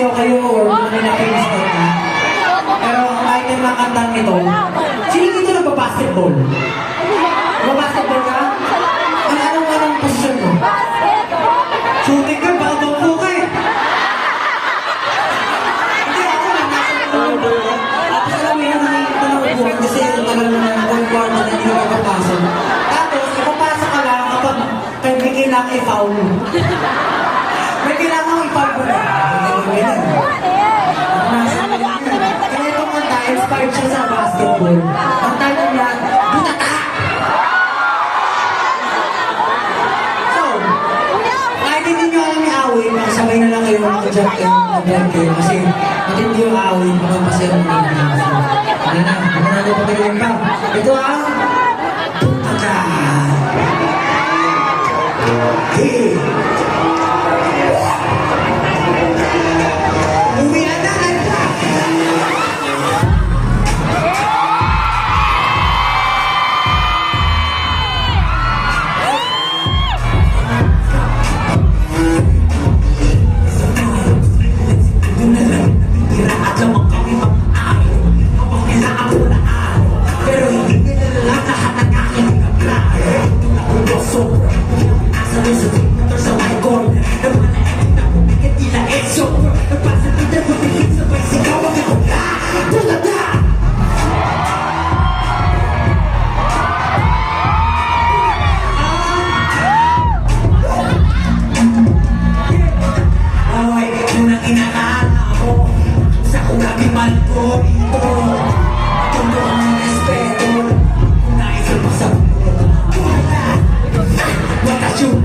sasayaw kayo or may nakikinig na. Pero ang item na kantang ito, sino dito nagpa-basketball? Nagpa-basketball ka? Anong posisyon mo? Shooting ka, baka bangko ka eh. Hindi ako lang, tapos alam mo yan, nakikita na upuan kasi yung tagal mo ng concord na hindi ka magpapasok. Tapos, kapapasok ka lang kapag may kailangan i-foul. May kailangan i-foul ko na. Kaya itong kanta, inspired siya sa basketball. Ang title niya, Butata! So, kahit hindi nyo alam yung awin, sabay na lang kayo mag-jump kayo kasi matindi yung awin, magpapasaya mo na yung ano na, ano na yung pagkakalin pa. Ito ang Butata! Hey! Umiyan na kanta! Pero hindi nila lahat ng aking kaplahe. Sobra, asa rin sa tingin sa my corner. Namanahin na kumikit nila sobra. Nagpasabitan ko tingin sabay sigaw ang ako na Butata! Ay, yun ang inakala ko sa kung nagiman ko ito. Tundo ang respeto kung naisip pa sa Watasyon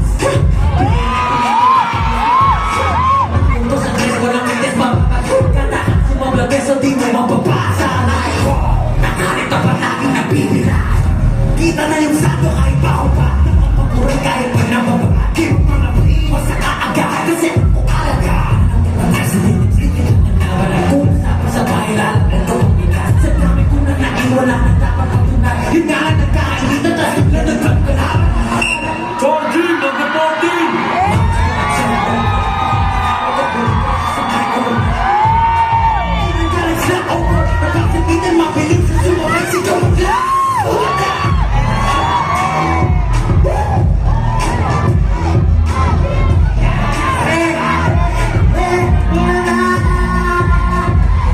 Punto sa tres, walang mites mapapagkata Sumablagay sa di mo mapapasa Like ko, nakarita pa laging nabibira Kita na yung sado kahit baho pa Nakapagpuran kahit pa nababagin Mga primo sa kaaga Kasi ako alaga Sa dinit-litit ang nabalang ko Sa bahay lalang na ito ang bilas Sa dami ko na naiwala na dapat patunay Yun nga lang nagkainitan Tas na nagpagkalaban Georgie, number 14! Inagalit na over Nagkasabitan mabilis sa sumabay sigaw maglaw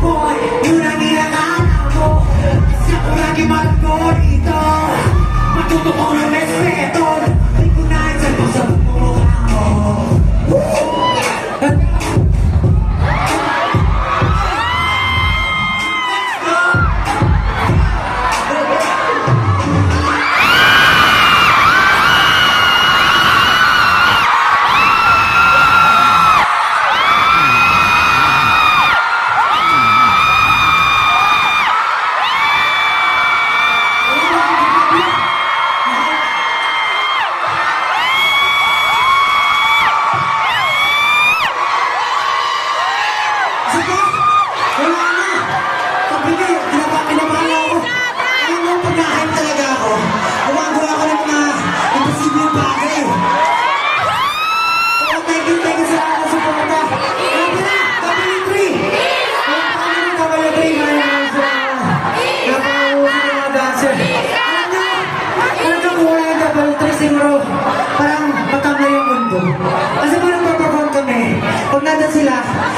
Boy, yun ang inakala mo Kasi ako lagi mag-go dito Matuto ko ng respeto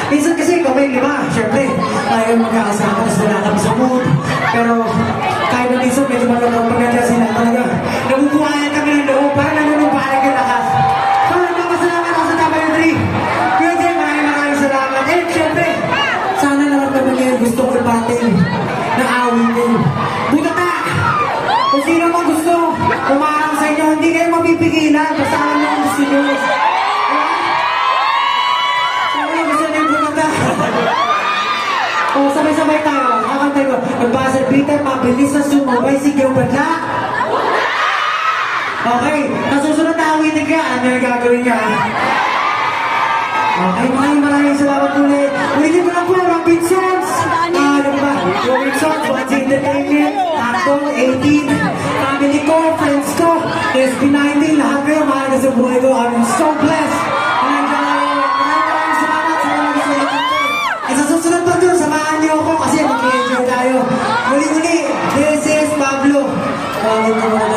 minsan kasi kami lima, syempre tayo magkakasama, tapos wala kami sa mood pero kahit na minsan medyo malapag pagkanda sila talaga nabubuhayan kami ng loob para nanunumpahan yung lakas so nagpapasalamat ako sa W3 Kuya Jay, maraming salamat and syempre sana naman naman kayo gusto ko ipatin na awin din Butata! Kung sino man gusto umarang sa inyo, hindi kayo mapipigilan basta alam nyo kung gusto nyo o, sabay-sabay tayo. Kakantay ko. Magbasa Peter, mabilis na sumabay. Sigaw badla. Okay. Nasusunod na awitin ka. Ano yung gagawin ka? Okay, maraming salamat ulit. Ulitin ko lang po, Robinsons. Ano ba? Robinsons, What's Entertainment, Acton, 18, family ko, friends ko, SB19, lahat kayo, mahal na sa buhay ko. I'm so blessed. Maraming salamat sa mga gusto. Napanood ko na